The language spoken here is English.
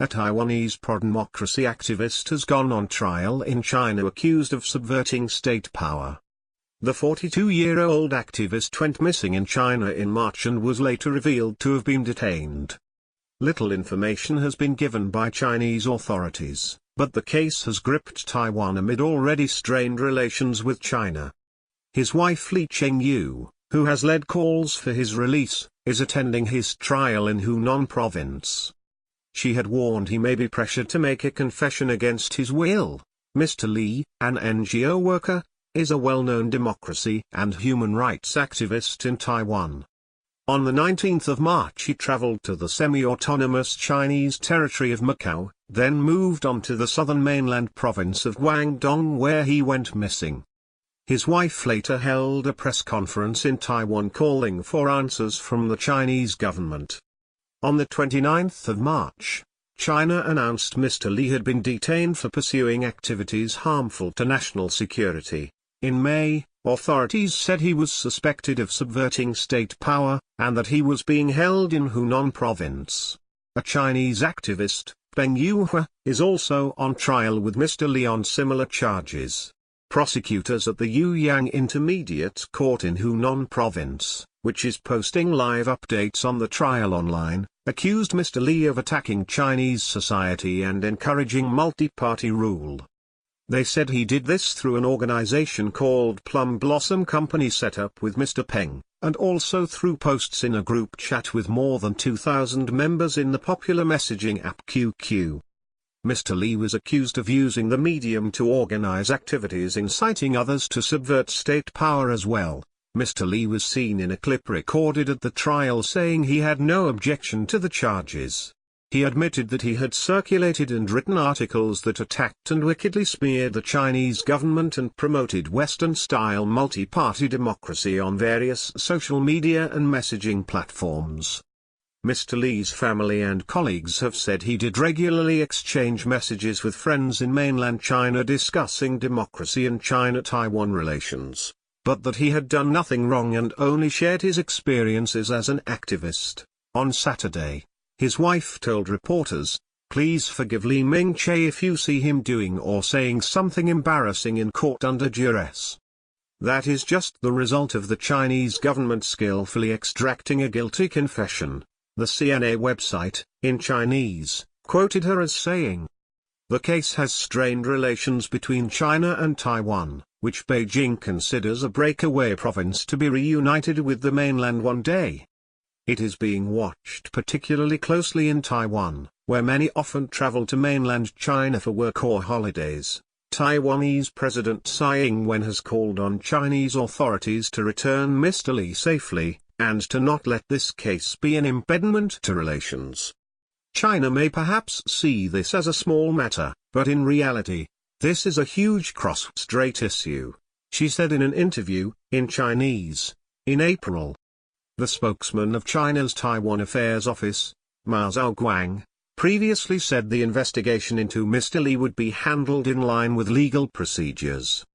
a Taiwanese pro-democracy activist has gone on trial in China accused of subverting state power. The 42-year-old activist went missing in China in March and was later revealed to have been detained. Little information has been given by Chinese authorities, but the case has gripped Taiwan amid already strained relations with China. His wife Li Chengyu, who has led calls for his release, is attending his trial in Hunan province. She had warned he may be pressured to make a confession against his will. Mr. Li, an NGO worker, is a well-known democracy and human rights activist in Taiwan. On the 19th of March he traveled to the semi-autonomous Chinese territory of Macau, then moved on to the southern mainland province of Guangdong where he went missing. His wife later held a press conference in Taiwan calling for answers from the Chinese government. On the 29th of March, China announced Mr. Li had been detained for pursuing activities harmful to national security. In May, authorities said he was suspected of subverting state power, and that he was being held in Hunan province. A Chinese activist, Peng Yuhua, is also on trial with Mr. Li on similar charges. Prosecutors at the Yuyang Intermediate Court in Hunan province, which is posting live updates on the trial online, accused Mr. Li of attacking Chinese society and encouraging multi-party rule. They said he did this through an organization called Plum Blossom Company set up with Mr. Peng, and also through posts in a group chat with more than 2,000 members in the popular messaging app QQ. Mr. Li was accused of using the medium to organize activities inciting others to subvert state power as well. Mr. Li was seen in a clip recorded at the trial saying he had no objection to the charges. He admitted that he had circulated and written articles that attacked and wickedly smeared the Chinese government and promoted Western-style multi-party democracy on various social media and messaging platforms. Mr. Li's family and colleagues have said he did regularly exchange messages with friends in mainland China discussing democracy and China-Taiwan relations, but that he had done nothing wrong and only shared his experiences as an activist. On Saturday, his wife told reporters, "Please forgive Li Ming-che if you see him doing or saying something embarrassing in court under duress. That is just the result of the Chinese government skillfully extracting a guilty confession." The CNA website, in Chinese, quoted her as saying, "The case has strained relations between China and Taiwan, which Beijing considers a breakaway province to be reunited with the mainland one day. It is being watched particularly closely in Taiwan, where many often travel to mainland China for work or holidays." Taiwanese President Tsai Ing-wen has called on Chinese authorities to return Mr. Li safely, and to not let this case be an impediment to relations. China may perhaps see this as a small matter, but in reality, this is a huge cross-strait issue, she said in an interview, in Chinese, in April. The spokesman of China's Taiwan Affairs Office, Ma Zhaoguang, previously said the investigation into Mr. Li would be handled in line with legal procedures.